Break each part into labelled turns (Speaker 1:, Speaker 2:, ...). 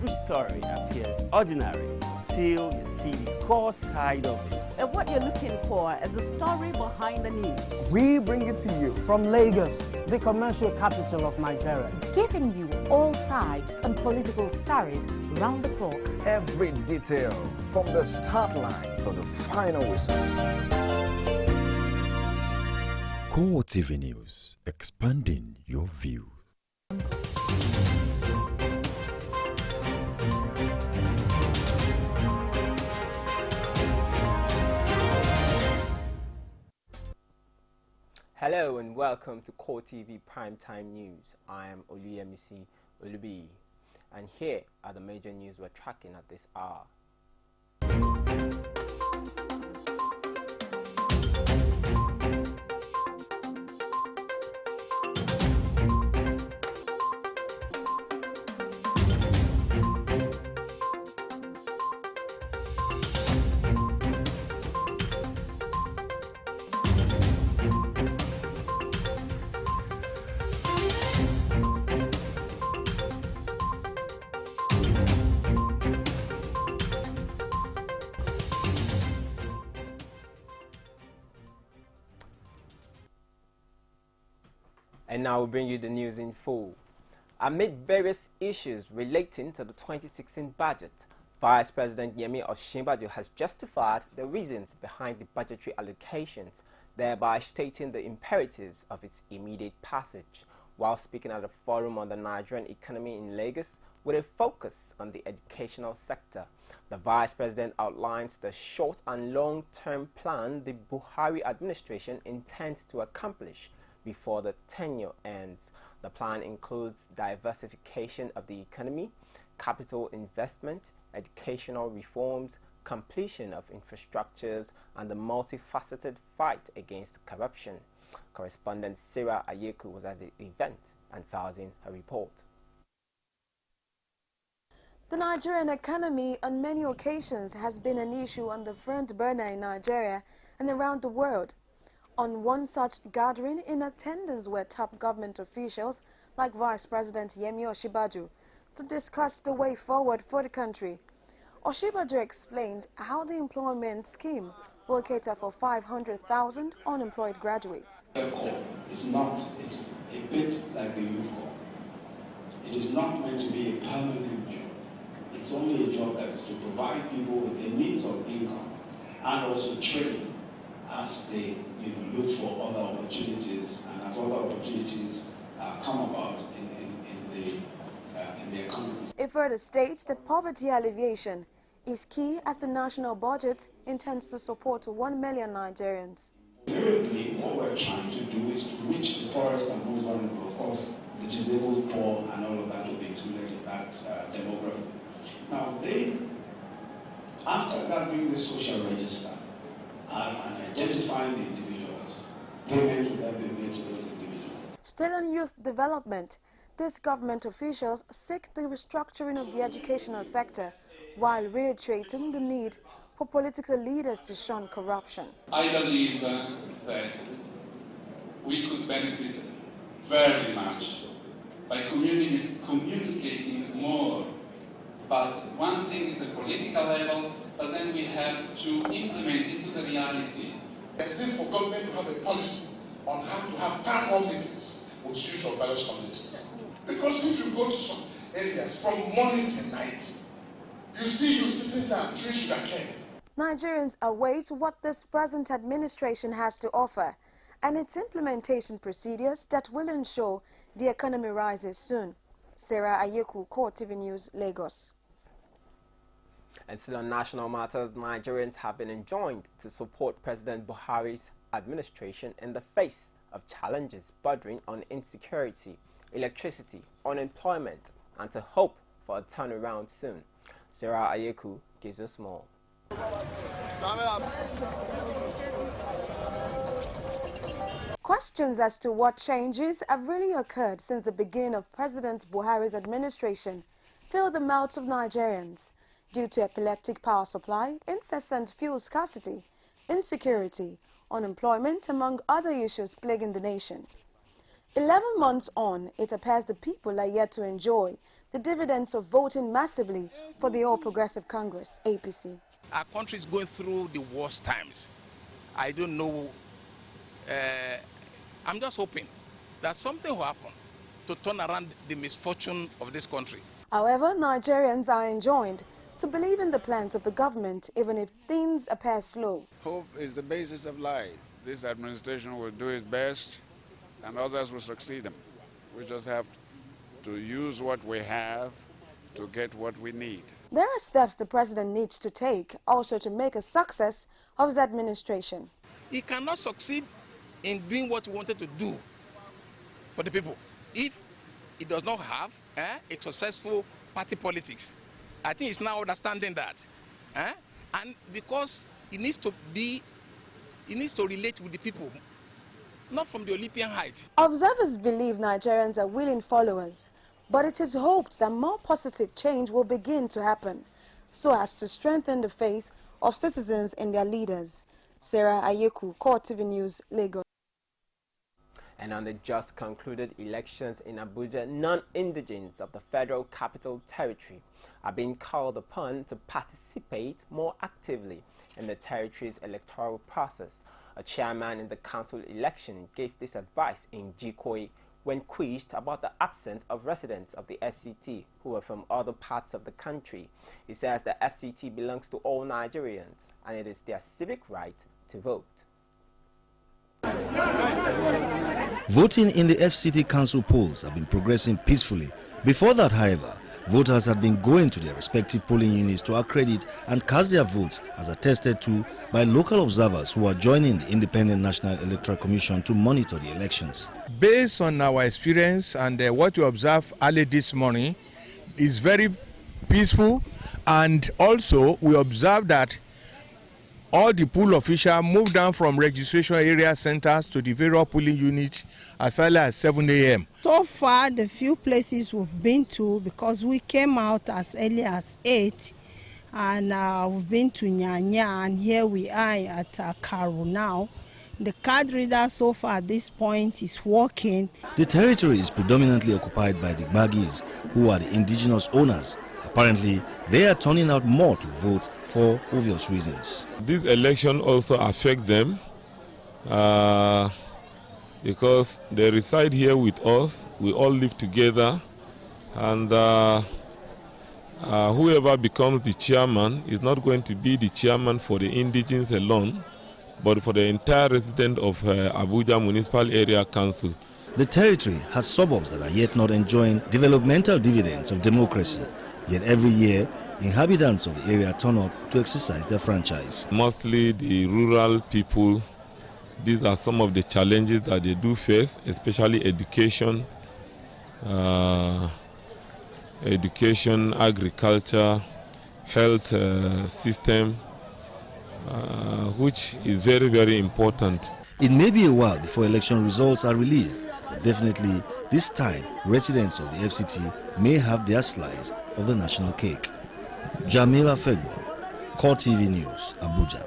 Speaker 1: Every story appears ordinary till you see the core side of it.
Speaker 2: And what you're looking for is a story behind the news.
Speaker 3: We bring it to you from Lagos, the commercial capital of Nigeria.
Speaker 4: Giving you all sides and political stories round the clock.
Speaker 5: Every detail from the start line to the final whistle.
Speaker 6: CoreTV News, expanding your view.
Speaker 7: Hello and welcome to CoreTV Primetime News. I am Oluyemisi Olubi, and here are the major news we're tracking at this hour. And now we bring you the news in full. Amid various issues relating to the 2016 budget, Vice President Yemi Osinbajo has justified the reasons behind the budgetary allocations, thereby stating the imperatives of its immediate passage. While speaking at a forum on the Nigerian economy in Lagos with a focus on the educational sector, the Vice President outlines the short and long-term plan the Buhari administration intends to accomplish before the tenure ends. The plan includes diversification of the economy, capital investment, educational reforms, completion of infrastructures, and the multifaceted fight against corruption. Correspondent Sarah Ayeku was at the event and files in her report.
Speaker 8: The Nigerian economy on many occasions has been an issue on the front burner in Nigeria and around the world. On one such gathering, in attendance were top government officials like Vice President Yemi Osinbajo to discuss the way forward for the country. Osinbajo explained how the employment scheme will cater for 500,000 unemployed graduates.
Speaker 9: It's a bit like the youth corps. It is not meant to be a permanent job. It's only a job that is to provide people with a means of income and also training as they look for other opportunities, and as other opportunities come about in the economy.
Speaker 8: It further states that poverty alleviation is key as the national budget intends to support 1 million Nigerians.
Speaker 9: Invariably, what we're trying to do is to reach the poorest and most vulnerable. Of course, the disabled, poor, and all of that will be included in that demography. Now, after gathering the social register and identifying the individuals, payment will then be made to those individuals.
Speaker 8: Still on youth development, these government officials seek the restructuring of the educational sector while reiterating the need for political leaders to shun corruption.
Speaker 10: I believe that we could benefit very much by communicating more. But one thing is the political level, but then we have to implement into the reality.
Speaker 11: There's need for government to have a policy on how to have town hall meetings with youth of various communities. Because if you go to some areas from morning till night, you see you sitting down chewing sugarcane.
Speaker 8: Nigerians await what this present administration has to offer and its implementation procedures that will ensure the economy rises soon. Sarah Ayeku, CoreTV News, Lagos.
Speaker 7: And still on national matters, Nigerians have been enjoined to support President Buhari's administration in the face of challenges bordering on insecurity, electricity, unemployment, and to hope for a turnaround soon. Sarah Ayeku gives us more.
Speaker 8: Questions as to what changes have really occurred since the beginning of President Buhari's administration fill the mouths of Nigerians due to epileptic power supply, incessant fuel scarcity, insecurity, unemployment, among other issues plaguing the nation. 11 months on, it appears the people are yet to enjoy the dividends of voting massively for the All Progressive Congress, APC.
Speaker 12: Our country is going through the worst times. I don't know. I'm just hoping that something will happen to turn around the misfortune of this country.
Speaker 8: However, Nigerians are enjoined to believe in the plans of the government, even if things appear slow.
Speaker 13: Hope is the basis of life. This administration will do its best, and others will succeed them. We just have to use what we have to get what we need.
Speaker 8: There are steps the president needs to take also to make a success of his administration.
Speaker 12: He cannot succeed in doing what he wanted to do for the people if he does not have a successful party politics. I think he's now understanding that. And because he needs to relate with the people, not from the Olympian height.
Speaker 8: Observers believe Nigerians are willing followers, but it is hoped that more positive change will begin to happen so as to strengthen the faith of citizens in their leaders. Sarah Ayeku, CoreTV News, Lagos.
Speaker 7: And on the just concluded elections in Abuja, non-indigents of the Federal Capital Territory are being called upon to participate more actively in the territory's electoral process. A chairman in the council election gave this advice in Jikoi when quizzed about the absence of residents of the FCT who are from other parts of the country. He says the FCT belongs to all Nigerians and it is their civic right to vote.
Speaker 14: Voting in the FCT council polls have been progressing peacefully. Before that, however, voters had been going to their respective polling units to accredit and cast their votes, as attested to by local observers who are joining the Independent National Electoral Commission to monitor the elections.
Speaker 15: Based on our experience and what we observed early this morning, is very peaceful, and also we observed that all the poll officials moved down from registration area centers to the various polling units as early as 7 a.m.
Speaker 16: So far, the few places we've been to, because we came out as early as 8, and we've been to Nyanya, and here we are at Karu now. The card reader so far at this point is working.
Speaker 14: The territory is predominantly occupied by the Bagis, who are the indigenous owners. Apparently, they are turning out more to vote for obvious reasons.
Speaker 17: This election also affects them because they reside here with us. We all live together, and whoever becomes the chairman is not going to be the chairman for the indigenes alone, but for the entire resident of Abuja Municipal Area Council.
Speaker 14: The territory has suburbs that are yet not enjoying developmental dividends of democracy. Yet every year, inhabitants of the area turn up to exercise their franchise.
Speaker 17: Mostly the rural people, these are some of the challenges that they do face, especially education, agriculture, health system, which is very, very important.
Speaker 14: It may be a while before election results are released, but definitely this time residents of the FCT may have their slice of the national cake. Jamila Fegbo, CoreTV News, Abuja.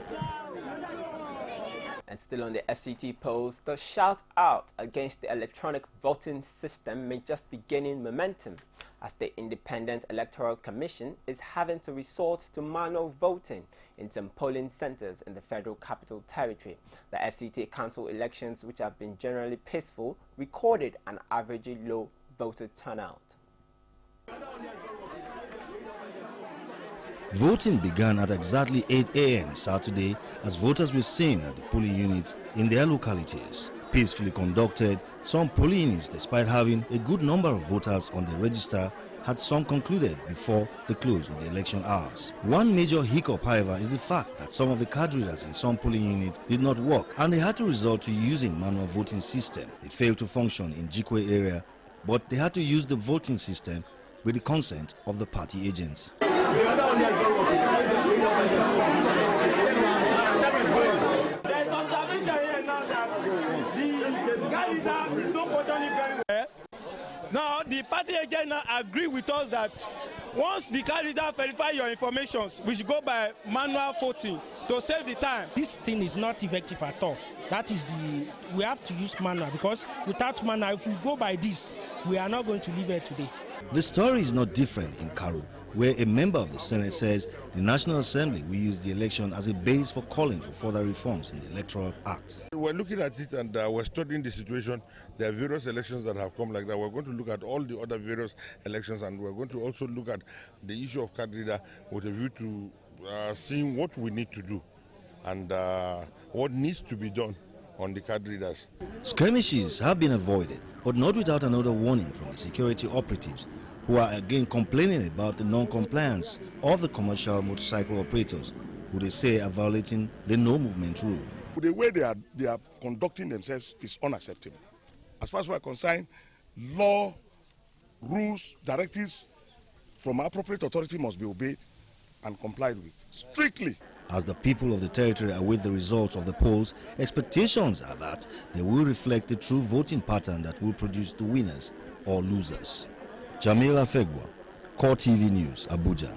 Speaker 7: And still on the FCT polls, the shout out against the electronic voting system may just be gaining momentum as the Independent Electoral Commission is having to resort to manual voting in some polling centers in the Federal Capital Territory. The FCT council elections, which have been generally peaceful, recorded an averagely low voter turnout.
Speaker 14: Voting began at exactly 8 a.m. Saturday as voters were seen at the polling units in their localities. Peacefully conducted, some polling units, despite having a good number of voters on the register, had some concluded before the close of the election hours. One major hiccup, however, is the fact that some of the card readers in some polling units did not work and they had to resort to using manual voting system. They failed to function in Jikwe area, but they had to use the voting system with the consent of the party agents.
Speaker 18: Now, the party agent now agree with us that once the candidate verify your information, we should go by manual voting to save the time.
Speaker 19: This thing is not effective at all. That is we have to use manual, because without manual, if we go by this, we are not going to live here today.
Speaker 14: The story is not different in Karu, where a member of the Senate says the National Assembly will use the election as a base for calling for further reforms in the Electoral Act.
Speaker 20: We're looking at it and we're studying the situation. There are various elections that have come like that. We're going to look at all the other various elections, and we're going to also look at the issue of card reader with a view to seeing what we need to do and what needs to be done on the card readers.
Speaker 14: Skirmishes have been avoided, but not without another warning from the security operatives, who are again complaining about the non-compliance of the commercial motorcycle operators, who they say are violating the no-movement rule.
Speaker 11: The way they are conducting themselves is unacceptable. As far as we're concerned, law, rules, directives from appropriate authority must be obeyed and complied with strictly.
Speaker 14: As the people of the territory await the results of the polls, expectations are that they will reflect the true voting pattern that will produce the winners or losers. Jamila Fegwa, CoreTV News, Abuja.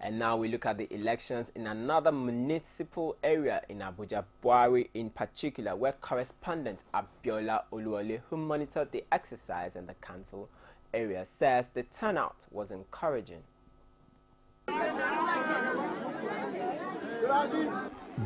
Speaker 7: And now we look at the elections in another municipal area in Abuja, Buari in particular, where correspondent Abiola Oluwole, who monitored the exercise in the council area, says the turnout was encouraging.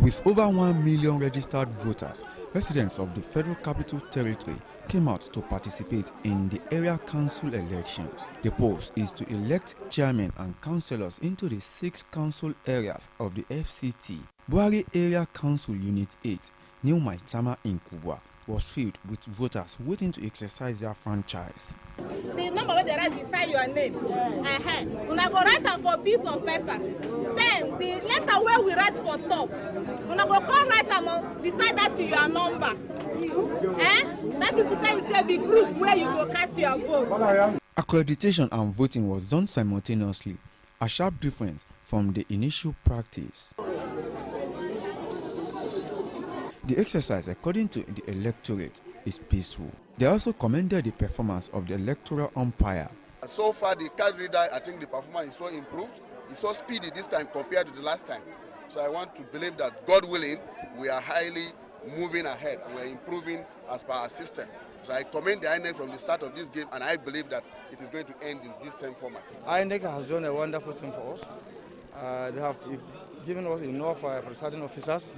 Speaker 21: With over 1 million registered voters, residents of the Federal Capital Territory came out to participate in the area council elections. The purpose is to elect chairmen and councillors into the 6 council areas of the FCT. Buari Area Council Unit 8, New Maitama in Kubwa, was filled with voters waiting to exercise their franchise.
Speaker 22: The number where they write beside your name, una go write am for piece of paper. Then the letter where we write for top, una go come write am beside that to your number. That is to tell you say the group where you go cast your vote.
Speaker 21: Accreditation and voting was done simultaneously, a sharp difference from the initial practice. The exercise, according to the electorate, is peaceful. They also commended the performance of the electoral umpire.
Speaker 23: So far, the card reader, I think the performance is so improved. It's so speedy this time compared to the last time. So I want to believe that, God willing, we are highly moving ahead and we are improving as per our system. So I commend the INEC from the start of this game, and I believe that it is going to end in this same format.
Speaker 3: INEC has done a wonderful thing for us. They have given us enough presiding officers.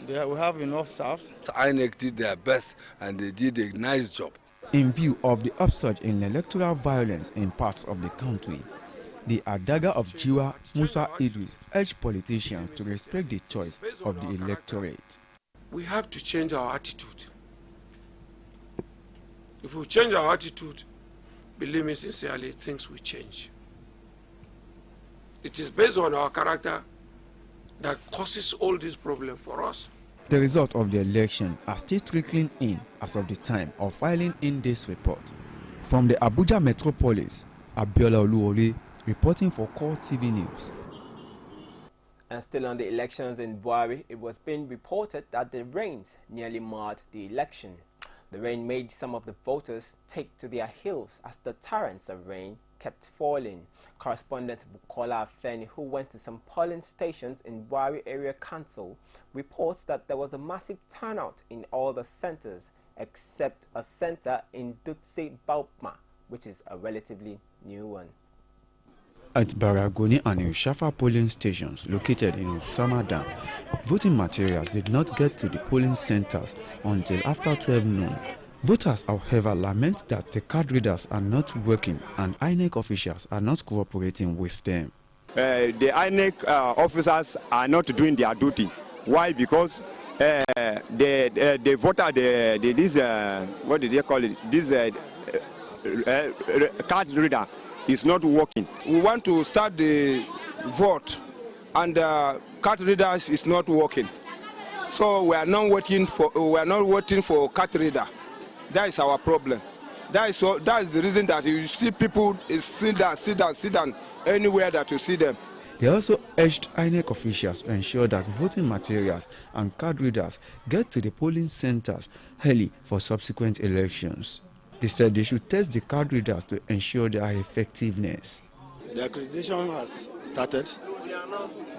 Speaker 3: We have enough staffs.
Speaker 24: INEC did their best and they did a nice job.
Speaker 21: In view of the upsurge in electoral violence in parts of the country, the Adaga of Jiwa, Musa Idris, urged politicians to respect the choice of the electorate.
Speaker 25: We have to change our attitude. If we change our attitude, believe me sincerely, things will change. It is based on our character that causes all this problem for us.
Speaker 21: The result of the election are still trickling in as of the time of filing in this report. From the Abuja metropolis, Abiola Oluwole reporting for CoreTV News.
Speaker 7: And still on the elections in Buari, it was being reported that the rains nearly marred the election. The rain made some of the voters take to their heels as the torrents of rain kept falling. Correspondent Bukola Afeni, who went to some polling stations in Buari Area Council, reports that there was a massive turnout in all the centers except a center in Dutse Baupma, which is a relatively new one.
Speaker 21: At Baragoni and Ushafa polling stations located in Usama Dam, voting materials did not get to the polling centers until after 12 noon. Voters, however, lament that the card readers are not working and INEC officials are not cooperating with them.
Speaker 26: The INEC officers are not doing their duty. Why? Because the voter, this what did they call it? This card reader is not working. We want to start the vote, and card readers is not working. So we are not waiting for card reader. That is our problem. That is the reason that you see people sit down anywhere that you see them.
Speaker 21: He also urged INEC officials to ensure that voting materials and card readers get to the polling centers early for subsequent elections. They said they should test the card readers to ensure their effectiveness.
Speaker 27: The accreditation has started.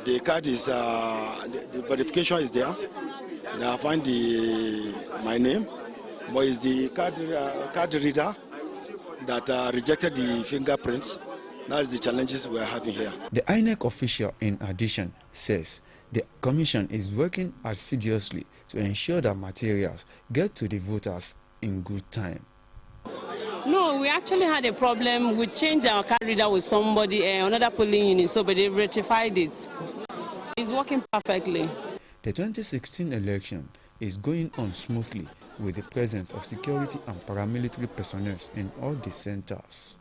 Speaker 27: The card is, the verification is there. They have found my name. But it's the card reader that rejected the fingerprints. That's the challenges we are having here.
Speaker 21: The INEC official, in addition, says the commission is working assiduously to ensure that materials get to the voters in good time.
Speaker 1: No, we actually had a problem. We changed our card reader with somebody, another polling unit, so but they rectified it. It's working perfectly.
Speaker 21: The 2016 election is going on smoothly with the presence of security and paramilitary personnel in all the centers.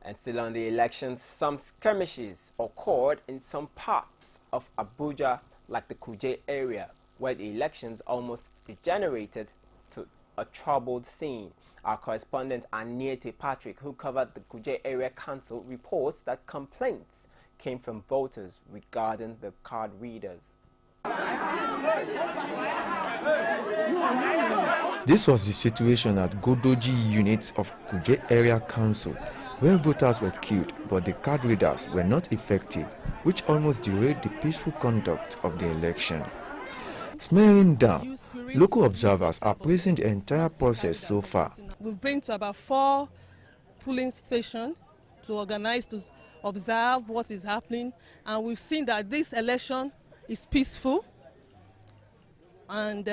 Speaker 7: And still on the elections, some skirmishes occurred in some parts of Abuja, like the Kuje area, where the elections almost degenerated to a troubled scene. Our correspondent Aniete Patrick, who covered the Kuje Area Council, reports that complaints came from voters regarding the card readers.
Speaker 21: This was the situation at Godoji units of Kuje Area Council, where voters were killed but the card readers were not effective, which almost derailed the peaceful conduct of the election. Smearing down, local observers are praising the entire process so far.
Speaker 2: We've been to about 4 polling stations to organize, to observe what is happening, and we've seen that this election is peaceful and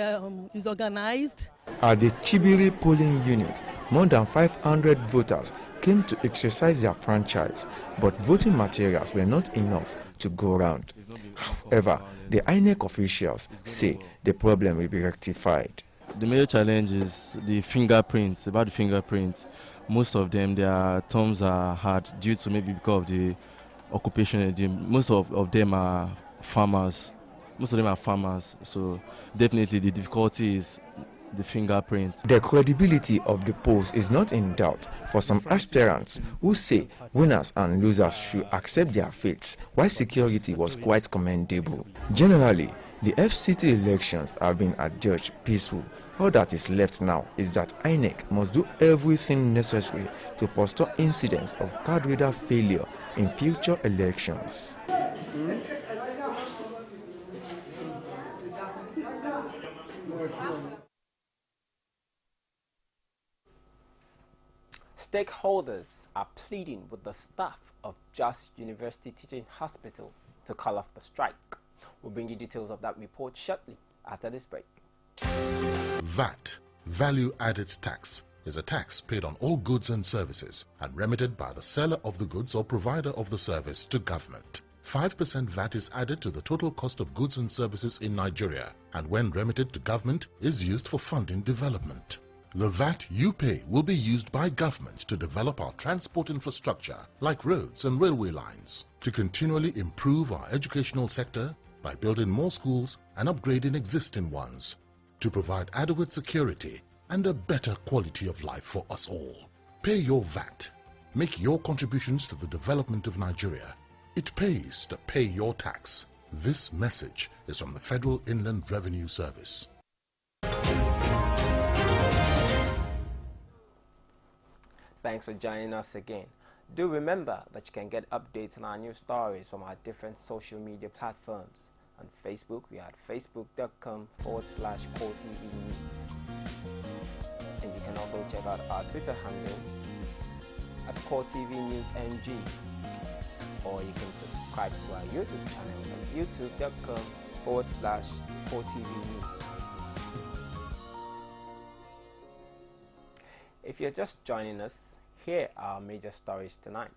Speaker 2: is organized.
Speaker 21: At the Chibiri polling unit, more than 500 voters came to exercise their franchise, but voting materials were not enough to go round. However, the INEC officials say the problem will be rectified.
Speaker 4: The major challenge is the fingerprints. About the fingerprints, most of them, their thumbs are hard due to maybe because of the occupation. Most of them are farmers. So definitely the difficulty is the fingerprints.
Speaker 21: The credibility of the polls is not in doubt for some aspirants who say winners and losers should accept their fates, while security was quite commendable. Generally, the FCT elections have been adjudged peaceful. All that is left now is that INEC must do everything necessary to foster incidents of card reader failure in future elections.
Speaker 7: Stakeholders are pleading with the staff of Just University Teaching Hospital to call off the strike. We'll bring you details of that report shortly after this break.
Speaker 5: VAT, Value Added Tax, is a tax paid on all goods and services and remitted by the seller of the goods or provider of the service to government. 5% VAT is added to the total cost of goods and services in Nigeria, and when remitted to government, is used for funding development. The VAT you pay will be used by government to develop our transport infrastructure, like roads and railway lines, to continually improve our educational sector by building more schools and upgrading existing ones, to provide adequate security and a better quality of life for us all. Pay your VAT. Make your contributions to the development of Nigeria. It pays to pay your tax. This message is from the Federal Inland Revenue Service.
Speaker 7: Thanks for joining us again. Do remember that you can get updates on our news stories from our different social media platforms. On Facebook, we are at facebook.com/CoreTV News. And you can also check out our Twitter handle at CoreTV News NG. Or you can subscribe to our YouTube channel at youtube.com/CoreTV News. If you're just joining us, here are our major stories tonight.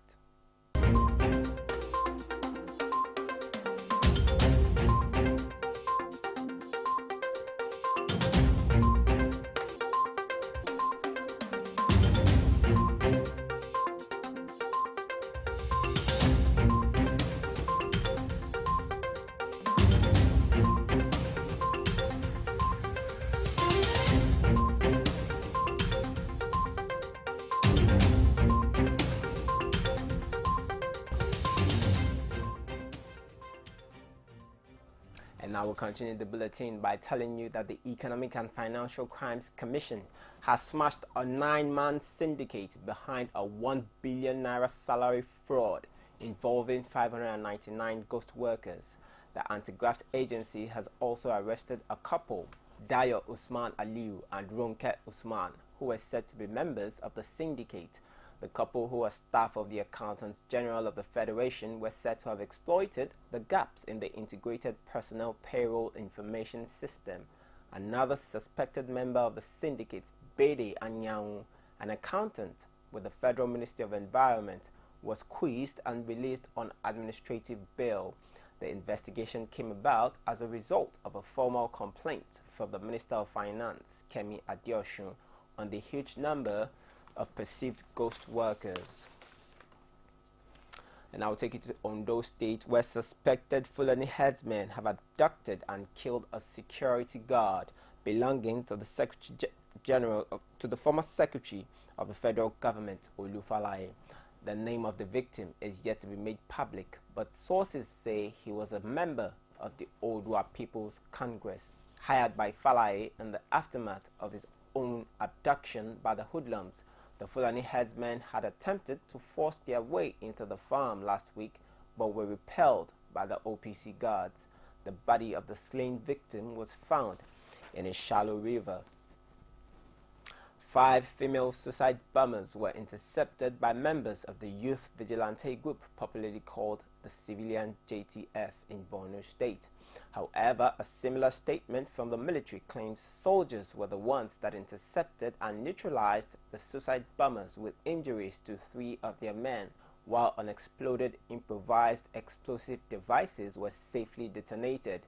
Speaker 7: Now we'll continue the bulletin by telling you that the Economic and Financial Crimes Commission has smashed a 9-man syndicate behind a 1 billion naira salary fraud involving 599 ghost workers. The anti-graft agency has also arrested a couple, Dayo Usman Aliu and Ronke Usman, who were said to be members of the syndicate. The couple, who are staff of the Accountants General of the Federation, were said to have exploited the gaps in the Integrated Personnel Payroll Information System. Another suspected member of the syndicate, Bede Anyanwu, an accountant with the Federal Ministry of Environment, was quizzed and released on administrative bail. The investigation came about as a result of a formal complaint from the Minister of Finance, Kemi Adeosun, on the huge number of perceived ghost workers. And I'll take you to Ondo State, where suspected Fulani headsmen have abducted and killed a security guard belonging to the former Secretary of the Federal Government, Olufalaye. The name of the victim is yet to be made public, but sources say he was a member of the Odua People's Congress, hired by Falaye in the aftermath of his own abduction by the hoodlums. The Fulani headsmen had attempted to force their way into the farm last week, but were repelled by the OPC guards. The body of the slain victim was found in a shallow river. 5 female suicide bombers were intercepted by members of the youth vigilante group popularly called the Civilian JTF in Borno State. However, a similar statement from the military claims soldiers were the ones that intercepted and neutralized the suicide bombers with injuries to 3 of their men, while unexploded improvised explosive devices were safely detonated.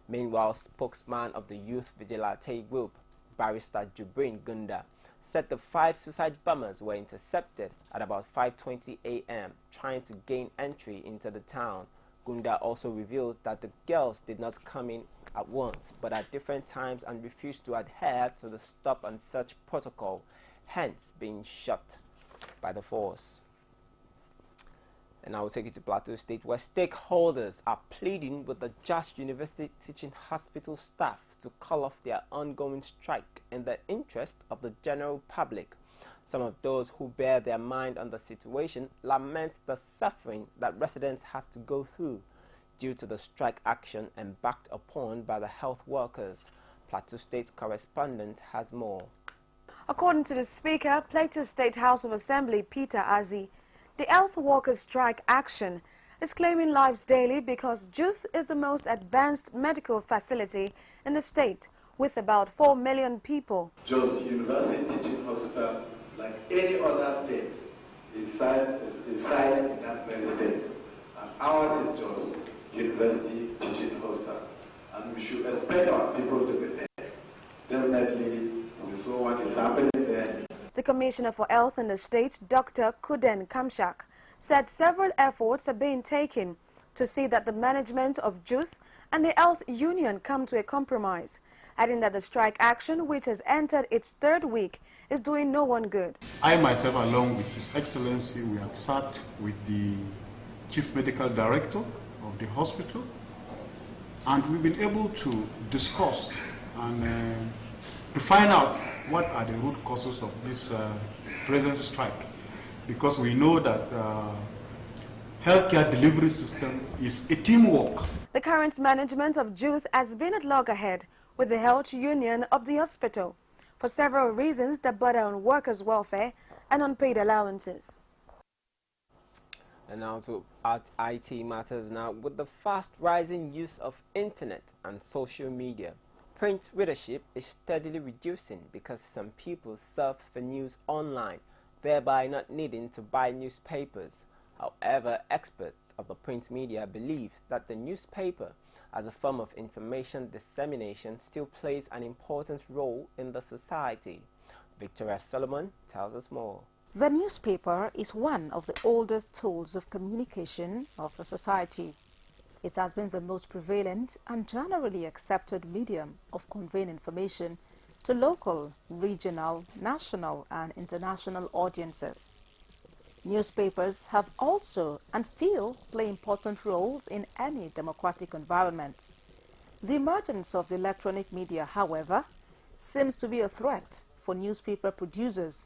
Speaker 7: Meanwhile, spokesman of the youth vigilante group, Barrister Jubrin Gunda, said the 5 suicide bombers were intercepted at about 5:20 a.m. trying to gain entry into the town. Gunda also revealed that the girls did not come in at once, but at different times, and refused to adhere to the stop and search protocol, hence being shot by the force. And I will take you to Plateau State, where stakeholders are pleading with the Jos University Teaching Hospital staff to call off their ongoing strike in the interest of the general public. Some of those who bear their mind on the situation lament the suffering that residents have to go through due to the strike action embarked upon by the health workers. Plateau State correspondent has more.
Speaker 6: According to the Speaker, Plateau State House of Assembly, Peter Azi, the health workers' strike action is claiming lives daily because JUTH is the most advanced medical facility in the state, with about 4 million people.
Speaker 8: Jos University Teaching Hospital, like any other state, is site in that very state. And ours is Jos University Teaching Hospital. And we should expect our people to be there. Definitely, we saw what is happening there.
Speaker 6: The Commissioner for Health in the state, Dr. Kuden Kamshak, said several efforts are being taken to see that the management of JUTH and the health union come to a compromise, adding that the strike action, which has entered its 3rd week, is doing no one good.
Speaker 9: I myself, along with His Excellency, we had sat with the Chief Medical Director of the hospital, and we've been able to discuss and to find out what are the root causes of this present strike, because we know that healthcare delivery system is a teamwork.
Speaker 6: The current management of JUTH has been at loggerhead with the health union of the hospital for several reasons that border on workers' welfare and unpaid allowances.
Speaker 7: And now to IT matters now. With the fast rising use of internet and social media, print readership is steadily reducing because some people surf for news online, thereby not needing to buy newspapers. However, experts of the print media believe that the newspaper, as a form of information dissemination, still plays an important role in the society. Victoria Solomon tells us more.
Speaker 10: The newspaper is one of the oldest tools of communication of the society. It has been the most prevalent and generally accepted medium of conveying information to local, regional, national, and international audiences. Newspapers have also and still play important roles in any democratic environment. The emergence of the electronic media, however, seems to be a threat for newspaper producers,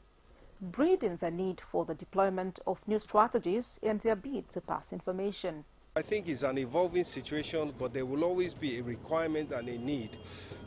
Speaker 10: breeding the need for the deployment of new strategies in their bid to pass information.
Speaker 12: I think it's an evolving situation, but there will always be a requirement and a need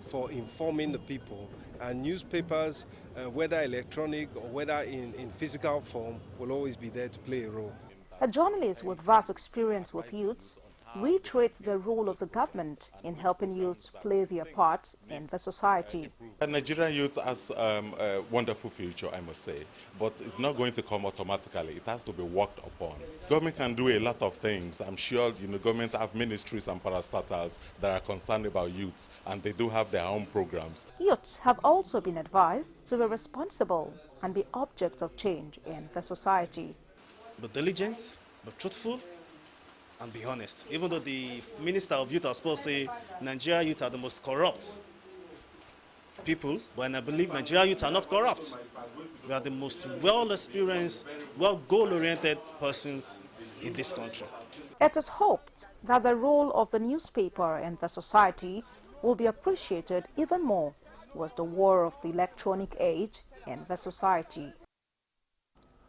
Speaker 12: for informing the people. And newspapers, whether electronic or whether in physical form, will always be there to play a role.
Speaker 10: A journalist with vast experience with youths reiterates the role of the government in helping youths play their part in the society.
Speaker 13: Nigerian youth has a wonderful future, I must say, but it's not going to come automatically. It has to be worked upon. Government can do a lot of things. I'm sure governments have ministries and parastatals that are concerned about youths, and they do have their own programs.
Speaker 10: Youths have also been advised to be responsible and be objects of change in the society.
Speaker 15: Be diligent, be truthful, and be honest. Even though the Minister of Youth was supposed to say Nigerian youth are the most corrupt people, but I believe Nigerian youth are not corrupt. We are the most well-experienced, goal-oriented persons in this country.
Speaker 10: It is hoped that the role of the newspaper in the society will be appreciated even more with the war of the electronic age in the society.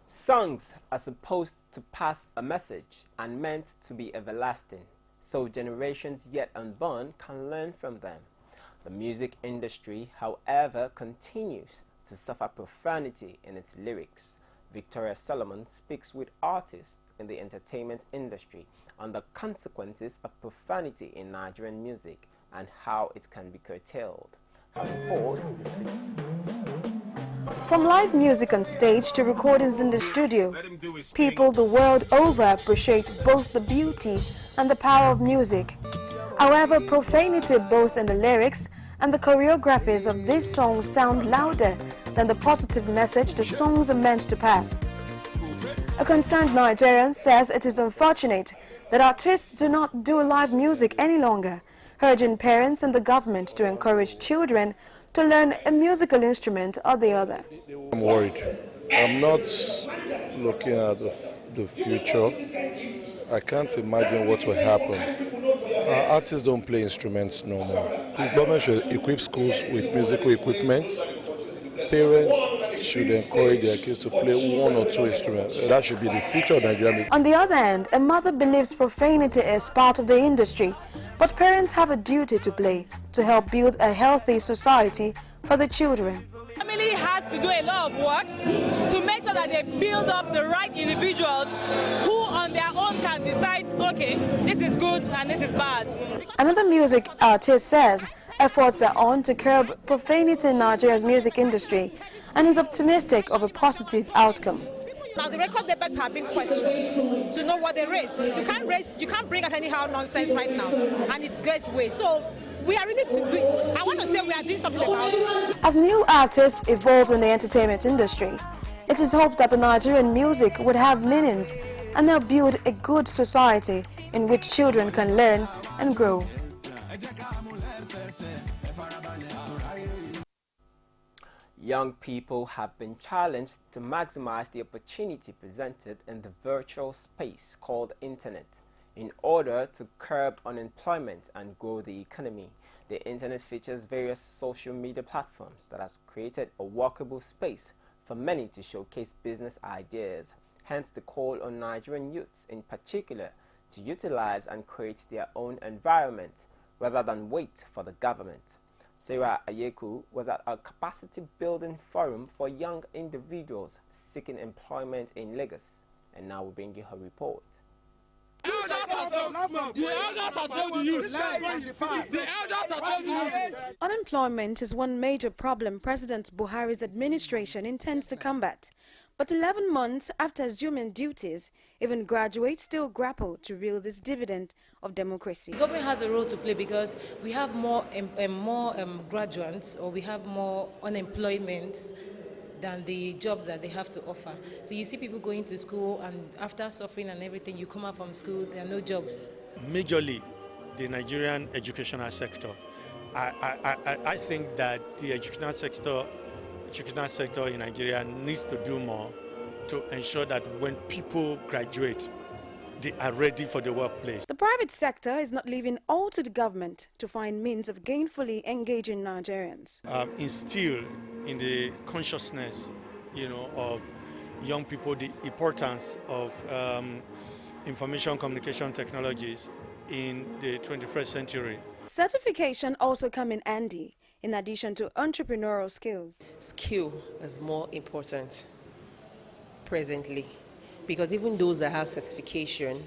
Speaker 7: Songs are supposed to pass a message and meant to be everlasting, so generations yet unborn can learn from them. The music industry, however, continues to suffer profanity in its lyrics. Victoria Solomon speaks with artists in the entertainment industry on the consequences of profanity in Nigerian music and how it can be curtailed. Her report is
Speaker 6: From live music on stage to recordings in the studio, people the world over appreciate both the beauty and the power of music. However, profanity both in the lyrics and the choreographies of these songs sound louder than the positive message the songs are meant to pass. A concerned Nigerian says it is unfortunate that artists do not do live music any longer, urging parents and the government to encourage children to learn a musical instrument or the other.
Speaker 16: I'm worried. I'm not looking at the future. I can't imagine what will happen. Artists don't play instruments no more. The government should equip schools with musical equipment. Parents should encourage their kids to play one or two instruments. That should be the future of Nigeria.
Speaker 6: On the other hand, a mother believes profanity is part of the industry, but parents have a duty to play to help build a healthy society for the children.
Speaker 17: Family has to do a lot of work to make sure that they build up the right individuals who on their own can decide, okay, this is good and this is bad.
Speaker 6: Another music artist says efforts are on to curb profanity in Nigeria's music industry and is optimistic of a positive outcome.
Speaker 22: Now the record labels have been questioned to know what they raise. You can't bring out anyhow nonsense right now, and it's great way. So we are really I want to say we are doing something about it.
Speaker 6: As new artists evolve in the entertainment industry, it is hoped that the Nigerian music would have meanings and they'll build a good society in which children can learn and grow.
Speaker 7: Young people have been challenged to maximize the opportunity presented in the virtual space called Internet in order to curb unemployment and grow the economy. The Internet features various social media platforms that has created a workable space for many to showcase business ideas. Hence the call on Nigerian youths in particular to utilize and create their own environment rather than wait for the government. Sarah Ayeku was at a capacity-building forum for young individuals seeking employment in Lagos, and now we bring you her report.
Speaker 6: Unemployment is one major problem President Buhari's administration intends to combat. But 11 months after assuming duties, even graduates still grapple to reel this dividend of democracy.
Speaker 18: The government has a role to play because we have more graduates, or we have more unemployment than the jobs that they have to offer. So you see people going to school, and after suffering and everything, you come out from school, there are no jobs.
Speaker 19: Majorly, the Nigerian educational sector. I think that the educational sector in Nigeria needs to do more to ensure that when people graduate, they are ready for the workplace.
Speaker 6: The private sector is not leaving all to the government to find means of gainfully engaging Nigerians.
Speaker 19: Instill in the consciousness, of young people the importance of information communication technologies in the 21st century.
Speaker 6: Certification also come in handy in addition to entrepreneurial skills.
Speaker 3: Skill is more important presently, because even those that have certification,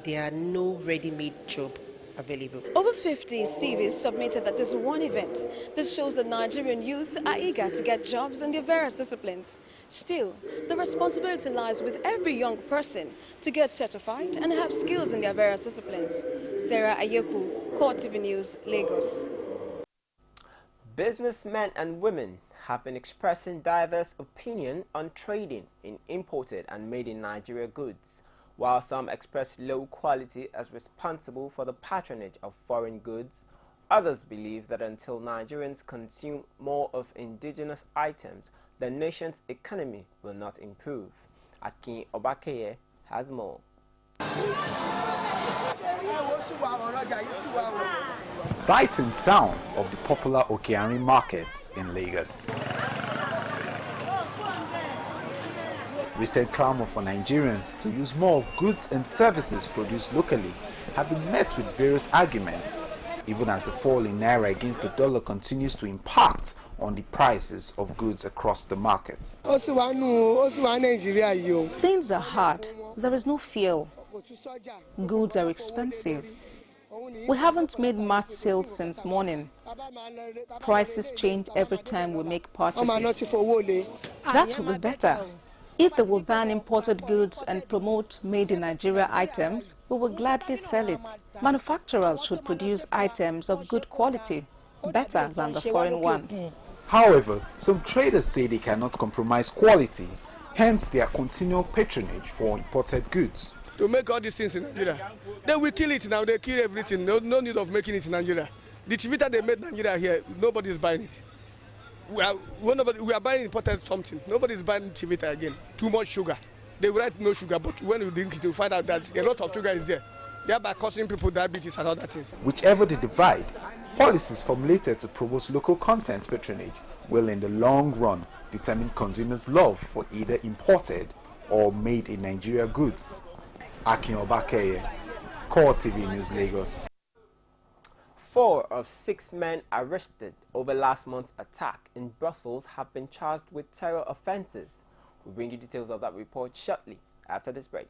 Speaker 3: there are no ready-made job available.
Speaker 6: Over 50 CVs submitted at this one event. This shows that Nigerian youth are eager to get jobs in their various disciplines. Still, the responsibility lies with every young person to get certified and have skills in their various disciplines. Sarah Ayeku, CoreTV News, Lagos.
Speaker 7: Businessmen and women have been expressing diverse opinion on trading in imported and made in Nigeria goods. While some express low quality as responsible for the patronage of foreign goods, others believe that until Nigerians consume more of indigenous items, the nation's economy will not improve. Akin Obakeye has more.
Speaker 11: Sight and sound of the popular Okeari markets in Lagos. Recent clamor for Nigerians to use more of goods and services produced locally have been met with various arguments, even as the fall in Naira against the dollar continues to impact on the prices of goods across the markets.
Speaker 10: Things are hard. There is no fuel. Goods are expensive. We haven't made much sales since morning. Prices change every time we make purchases. That would be better. If they will ban imported goods and promote made in Nigeria items, we will gladly sell it. Manufacturers should produce items of good quality, better than the foreign ones.
Speaker 11: However, some traders say they cannot compromise quality, hence their continual patronage for imported goods.
Speaker 14: To make all these things in Nigeria, they will kill it now, they kill everything, no need of making it in Nigeria. The chivita they made in Nigeria here, nobody is buying it. We are buying imported something. Nobody is buying chivita again. Too much sugar. They write no sugar, but when you drink it, you find out that a lot of sugar is there, thereby causing people diabetes and other things.
Speaker 11: Whichever the divide, policies formulated to promote local content patronage will in the long run determine consumers' love for either imported or made in Nigeria goods. Akin Obakeye, CoreTV News, Lagos.
Speaker 7: 4 of 6 men arrested over last month's attack in Brussels have been charged with terror offences. We'll bring you details of that report shortly after this break.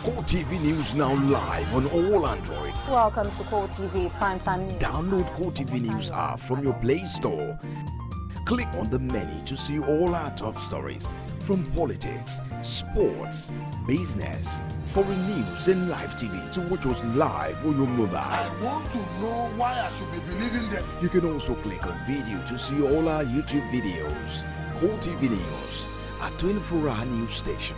Speaker 20: CoreTV News now live on all Androids.
Speaker 23: Welcome to CoreTV Primetime News.
Speaker 20: Download CoreTV News app from your Play Store. Click on the menu to see all our top stories from politics, sports, business, foreign news and live TV to watch us live on your mobile.
Speaker 24: I want to know why I should be believing them.
Speaker 20: You can also click on video to see all our YouTube videos. CoreTV News, a 24-hour news station.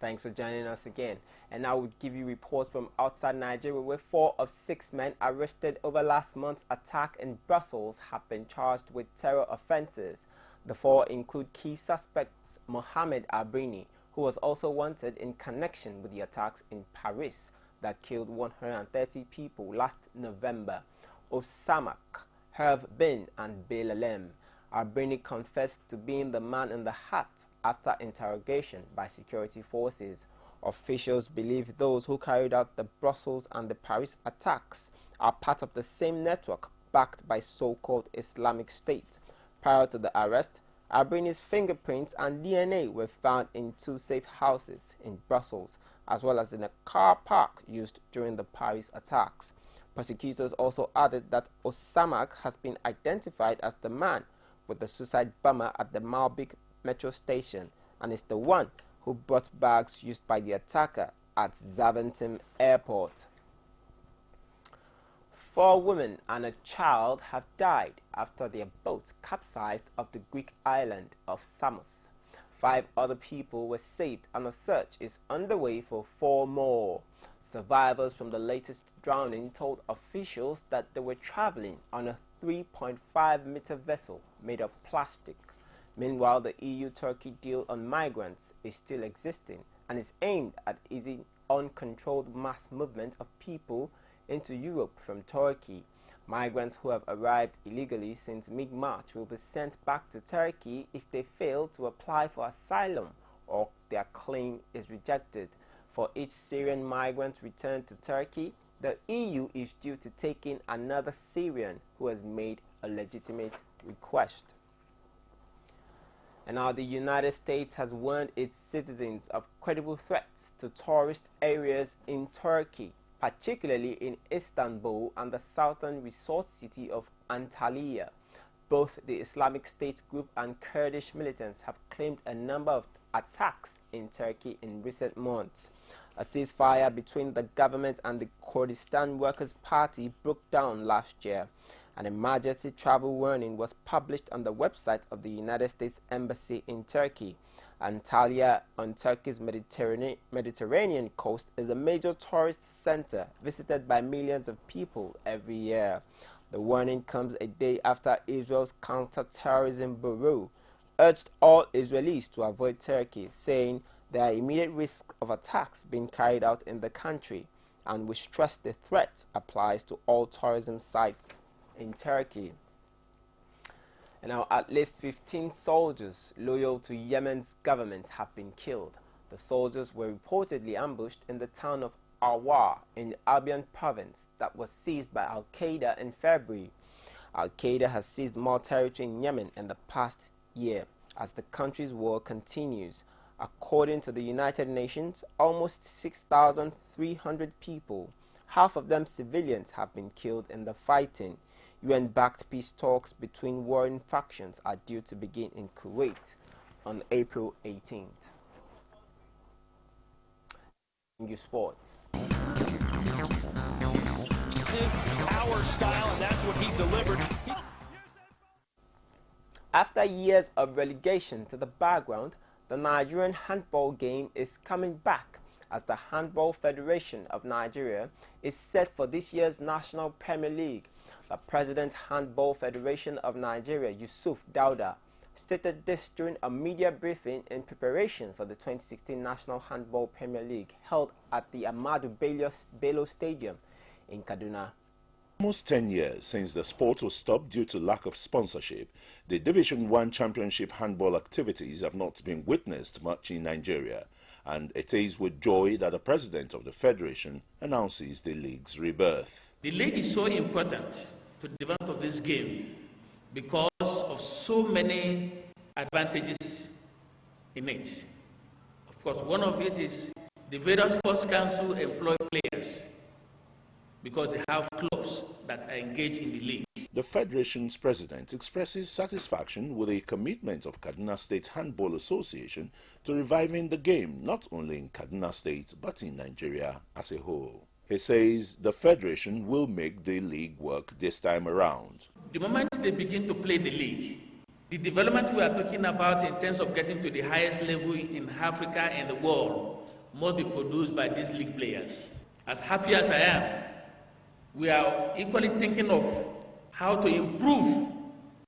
Speaker 7: Thanks for joining us again. And now we'll give you reports from outside Nigeria, where 4 of 6 men arrested over last month's attack in Brussels have been charged with terror offences. The 4 include key suspects Mohamed Albrini, who was also wanted in connection with the attacks in Paris that killed 130 people last November, Osamak, Herve Bin and Belalem. Albrini confessed to being the man in the hat after interrogation by security forces. Officials believe those who carried out the Brussels and the Paris attacks are part of the same network backed by so-called Islamic State. Prior to the arrest, Albrini's fingerprints and DNA were found in 2 safe houses in Brussels, as well as in a car park used during the Paris attacks. Prosecutors also added that Osamak has been identified as the man with the suicide bomber at the Malbik metro station and is the one who brought bags used by the attacker at Zaventem Airport. 4 women and a child have died after their boat capsized off the Greek island of Samos. 5 other people were saved and a search is underway for 4 more. Survivors from the latest drowning told officials that they were traveling on a 3.5-meter vessel made of plastic. Meanwhile, the EU-Turkey deal on migrants is still existing and is aimed at easing uncontrolled mass movement of people into Europe from Turkey. Migrants who have arrived illegally since mid-March will be sent back to Turkey if they fail to apply for asylum or their claim is rejected. For each Syrian migrant returned to Turkey, the EU is due to take in another Syrian who has made a legitimate request. And now the United States has warned its citizens of credible threats to tourist areas in Turkey, particularly in Istanbul and the southern resort city of Antalya. Both the Islamic State group and Kurdish militants have claimed a number of attacks in Turkey in recent months. A ceasefire between the government and the Kurdistan Workers' Party broke down last year. An emergency travel warning was published on the website of the United States Embassy in Turkey. Antalya, on Turkey's Mediterranean coast, is a major tourist center visited by millions of people every year. The warning comes a day after Israel's Counter-Terrorism Bureau urged all Israelis to avoid Turkey, saying there are immediate risks of attacks being carried out in the country, and we stress the threat applies to all tourism sites in Turkey. And now at least 15 soldiers loyal to Yemen's government have been killed. The soldiers were reportedly ambushed in the town of Awar in Albion province that was seized by Al-Qaeda in February. Al-Qaeda has seized more territory in Yemen in the past year as the country's war continues. According to the United Nations, almost 6,300 people, half of them civilians, have been killed in the fighting. UN-backed peace talks between warring factions are due to begin in Kuwait on April 18th. You sports.
Speaker 1: Power style, and that's what he delivered.
Speaker 7: After years of relegation to the background, the Nigerian handball game is coming back as the Handball Federation of Nigeria is set for this year's National Premier League. The President Handball Federation of Nigeria, Yusuf Dauda, stated this during a media briefing in preparation for the 2016 National Handball Premier League held at the Ahmadu Bello Stadium in Kaduna.
Speaker 2: Almost 10 years since the sport was stopped due to lack of sponsorship, the Division 1 Championship handball activities have not been witnessed much in Nigeria, and it is with joy that the president of the federation announces the league's rebirth.
Speaker 4: The league is so important to the development of this game because of so many advantages in it. Of course, one of it is the various sports council employ players because they have clubs that are engaged in the league.
Speaker 2: The federation's president expresses satisfaction with the commitment of Kaduna State Handball Association to reviving the game not only in Kaduna State but in Nigeria as a whole. He says the federation will make the league work this time around.
Speaker 4: The moment they begin to play the league, the development we are talking about in terms of getting to the highest level in Africa and the world must be produced by these league players. As happy as I am, we are equally thinking of how to improve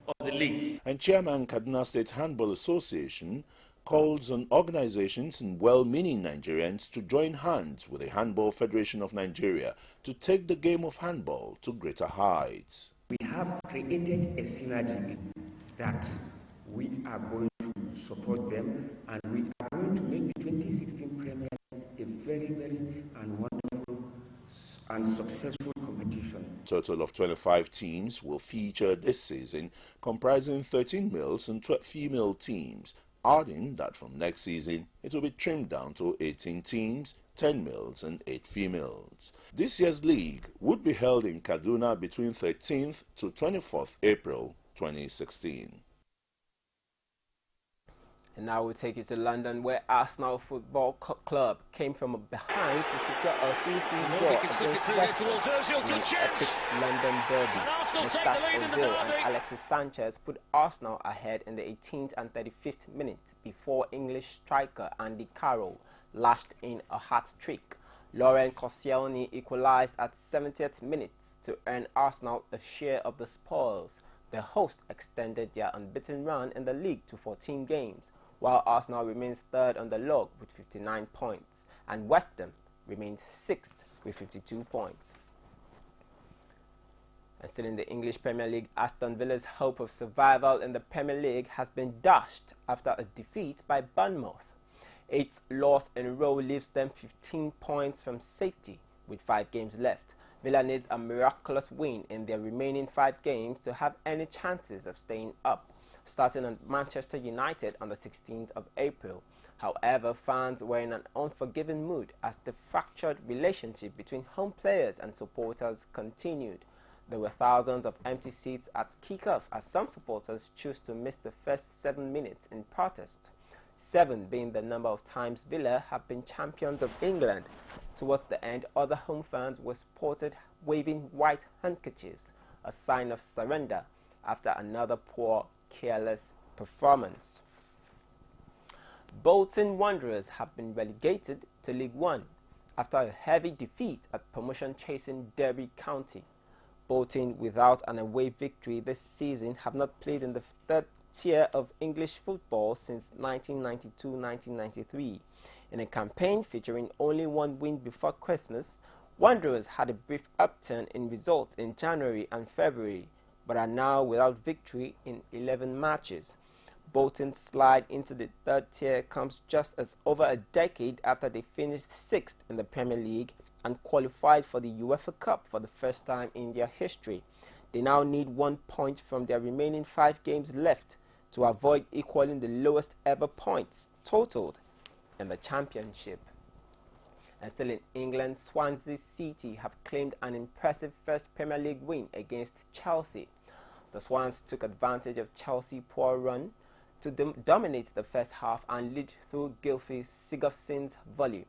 Speaker 4: on the league.
Speaker 2: And Chairman Kaduna State Handball Association calls on organizations and well-meaning Nigerians to join hands with the Handball Federation of Nigeria to take the game of handball to greater heights.
Speaker 21: We have created a synergy that we are going to support them, and we are going to make the 2016 Premier League a very, very and wonderful and successful competition.
Speaker 2: A total of 25 teams will feature this season, comprising 13 males and 12 female teams, adding that from next season it will be trimmed down to 18 teams, 10 males and 8 females. This year's league would be held in Kaduna between 13th to 24th April 2016.
Speaker 7: And now we'll take you to London, where Arsenal Football Club came from behind to secure a 3-3 draw against West Ham in an epic London derby. Mesut Ozil and Alexis Sanchez put Arsenal ahead in the 18th and 35th minutes before English striker Andy Carroll lashed in a hat-trick. Laurent Koscielny equalized at 70th minutes to earn Arsenal a share of the spoils. The hosts extended their unbeaten run in the league to 14 games, while Arsenal remains third on the log with 59 points, and West Ham remains sixth with 52 points. And still in the English Premier League, Aston Villa's hope of survival in the Premier League has been dashed after a defeat by Bournemouth. 8th loss in a row leaves them 15 points from safety with 5 games left. Villa needs a miraculous win in their remaining 5 games to have any chances of staying up, starting on Manchester United on the 16th of April. However, fans were in an unforgiving mood as the fractured relationship between home players and supporters continued. There were thousands of empty seats at kickoff as some supporters chose to miss the first 7 minutes in protest, 7 being the number of times Villa have been champions of England. Towards the end, other home fans were spotted waving white handkerchiefs, a sign of surrender after another poor, careless performance. Bolton Wanderers have been relegated to League One after a heavy defeat at promotion-chasing Derby County. Bolton, without an away victory this season, have not played in the 3rd tier of English football since 1992-1993. In a campaign featuring only 1 win before Christmas, Wanderers had a brief upturn in results in January and February, but are now without victory in 11 matches. Bolton's slide into the 3rd tier comes just as over a decade after they finished 6th in the Premier League and qualified for the UEFA Cup for the first time in their history. They now need 1 point from their remaining 5 games left to avoid equaling the lowest ever points totaled in the championship. And still in England, Swansea City have claimed an impressive first Premier League win against Chelsea. The Swans took advantage of Chelsea's poor run to dominate the first half and lead through Gylfi Sigurdsson's volley.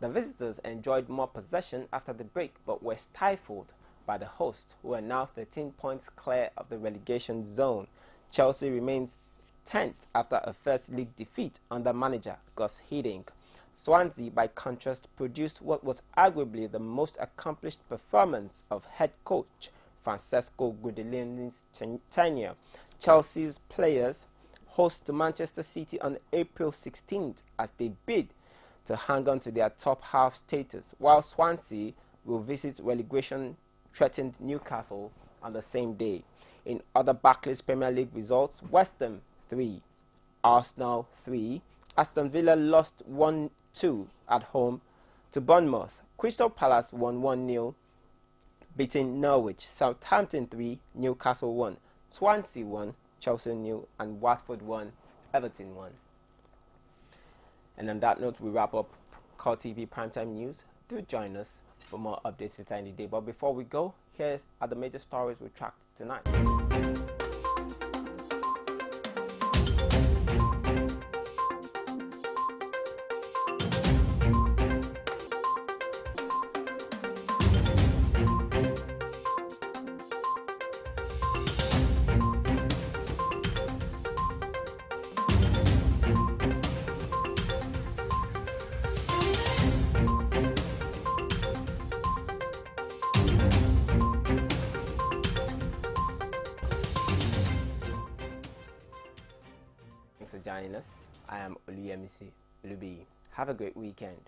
Speaker 7: The visitors enjoyed more possession after the break but were stifled by the hosts, who are now 13 points clear of the relegation zone. Chelsea remains 10th after a first league defeat under manager Gus Hiddink. Swansea, by contrast, produced what was arguably the most accomplished performance of head coach Francesco Guidolini's tenure. Chelsea's players host Manchester City on April 16th as they bid to hang on to their top half status, while Swansea will visit relegation-threatened Newcastle on the same day. In other Barclays Premier League results, West Ham 3, Arsenal 3, Aston Villa lost 1-2 at home to Bournemouth. Crystal Palace won 1-0, beating Norwich. Southampton 3, Newcastle 1, Swansea 1, Chelsea 0, and Watford 1, Everton 1. And on that note, we wrap up CoreTV Primetime News. Do join us for more updates later in the day. But before we go, here are the major stories we tracked tonight. Thanks for joining us. I am Oluyemisi Olubi. Have a great weekend.